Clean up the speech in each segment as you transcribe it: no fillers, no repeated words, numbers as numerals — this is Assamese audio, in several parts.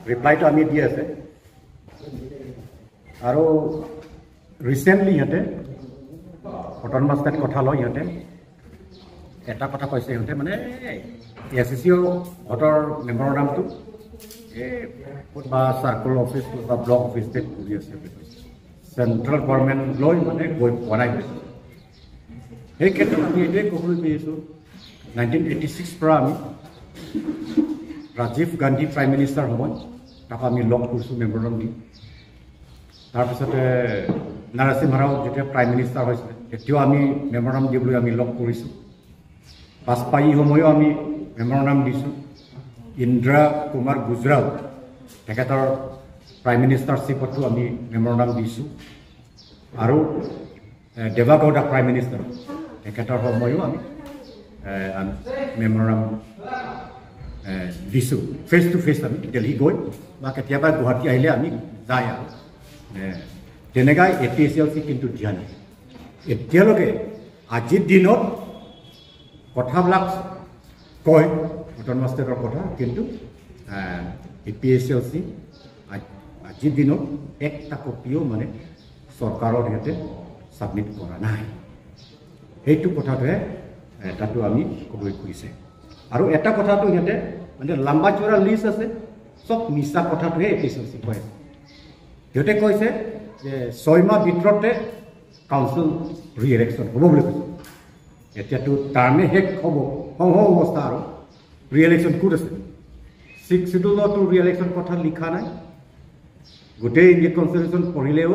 ৰিপ্লাইটো আমি দি আছে আৰু ৰিসেন্টলি ইহঁতে অটনমাস ষ্টেট কথা লয় ইহঁতে এটা কথা কৈছে ইহঁতে মানে এছএছচিও ভোটৰ মেম্বাৰৰ নামটো বা সাৰ্কেল অফিস বা ব্লক অফিস ঘুৰি আছে সেন্ট্ৰাল গভৰ্নমেন্ট লৈ মানে গৈ বনাই গৈছে সেই ক্ষেত্ৰত আমি এইটোৱে ক'বলৈ বিচাৰিছোঁ 1986 পৰা আমি ৰাজীৱ গান্ধী প্ৰাইম মিনিষ্টাৰ সময় তাক আমি লগ কৰিছোঁ মেমৰেণ্ডাম দি তাৰপিছতে নাৰাসিংহ ৰাও যেতিয়া প্ৰাইম মিনিষ্টাৰ হৈছিলে তেতিয়াও আমি মেমৰেণ্ডাম দিবলৈ আমি লগ কৰিছোঁ বাজপেয়ী সময়ও আমি মেমৰেণ্ডাম দিছোঁ ইন্দিৰা কুমাৰ গুজৰাল তেখেতৰ প্ৰাইম মিনিষ্টাৰশ্বিপতো আমি মেমৰেণ্ডাম দিছোঁ আৰু দেৱাগৌডা প্ৰাইম মিনিষ্টাৰ তেখেতৰ সময়ও আমি মেমৰেণ্ডাম দিছোঁ ফেচ টু ফেচ আমি দিল্লী গৈ বা কেতিয়াবা গুৱাহাটী আহিলে আমি যাই আৰু তেনেকৈ APSLC কিন্তু দিয়া নাই এতিয়ালৈকে আজিৰ দিনত কথাবিলাক কয় অটনমাস ষ্টেটৰ কথা কিন্তু APSLC আজিৰ দিনত একটা কপিও মানে চৰকাৰৰ সিহঁতে ছাবমিট কৰা নাই সেইটো কথাটোহে তাতো আমি ক'বলৈ খুজিছে আৰু এটা কথাটো সিহঁতে মানে লম্বা চৌৰা লিষ্ট আছে সব মিছা কথাটোহে APSLC কয় সিহঁতে কৈছে যে 6 মাহ ভিতৰতে কাউন্সিল ৰি-ইলেকশ্যন হ'ব বুলি কৈছে এতিয়াতো টাৰ্মে শেষ হ'ব অৱস্থা আৰু ৰি-ইলেকশ্যন ক'ত আছে 6 শিডিউলতো ৰি-ইলেকশ্যন কথা লিখা নাই গোটেই ইণ্ডিয়ান কনষ্টিটিউশ্যন পঢ়িলেও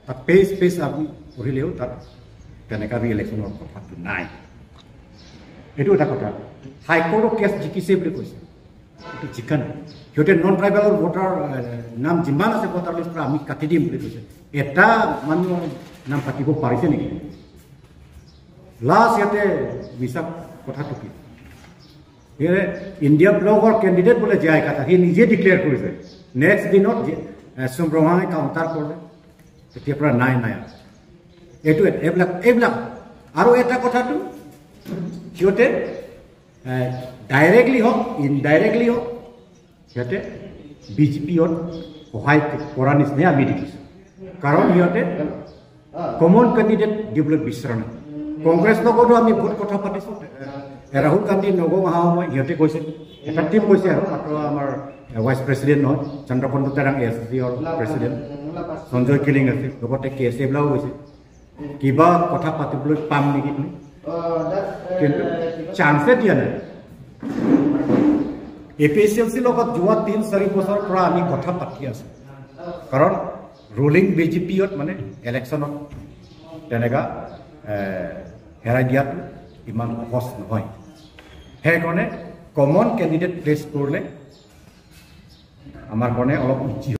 তাত পেজ আপুনি পঢ়িলেও তাত তেনেকুৱা ৰি-ইলেকশ্যনৰ কথাটো নাই এইটো এটা কথা হাইকোৰ্টৰ কেছ জিকিছে বুলি কৈছে এইটো জিকা নাই সিহঁতে নন ট্ৰাইবেলৰ ভোটাৰ নাম যিমান আছে ভোটাৰ লিষ্টৰ আমি কাটি দিম বুলি কৈছে এটা মানুহৰ নাম কাটিব পাৰিছে নেকি লাষ্ট সিহঁতে মিছা কথাটো কি ইণ্ডিয়া ব্লকৰ কেণ্ডিডেট বোলে যায় কথা সি নিজে ডিক্লেয়াৰ কৰিছে নেক্সট দিনত চুমব্ৰহ্মাই কাউণ্টাৰ কৰিলে তেতিয়াৰ পৰা নাই এইটো এইবিলাক আৰু এটা কথাটো সিহঁতে ডাইৰেক্টলি হওক ইনডাইৰেক্টলি হওক সিহঁতে বিজেপিত সহায় কৰা নিচিনাই আমি দেখিছোঁ কাৰণ সিহঁতে কমন কেণ্ডিডেট দিবলৈ বিচৰা নাই কংগ্ৰেছ লগতো আমি বহুত কথা পাতিছোঁ ৰাহুল গান্ধী নগাঁও অহা সময় সিহঁতে কৈছিল এটা টিম কৈছে আৰু মাত্ৰ আমাৰ ভাইচ প্ৰেচিডেণ্ট নহয় চন্দ্ৰকান্ত তেৰাং SSCৰ প্ৰেচিডেণ্ট সঞ্জয় কিলিং আছিল লগতে KS এইবিলাকো কৈছে কিবা কথা পাতিবলৈ পাম নেকি বুলি কিন্তু চান্সে দিয়া নাই APSLC লগত যোৱা 3-4 বছৰৰ পৰা আমি কথা পাতি আছোঁ কাৰণ ৰুলিং বিজেপিত মানে ইলেকশ্যনত তেনেকুৱা হেৰাই দিয়াটো ইমান সহজ নহয় সেইকাৰণে কমন কেণ্ডিডেট প্লেচ কৰিলে আমাৰ কাৰণে অলপ ইজি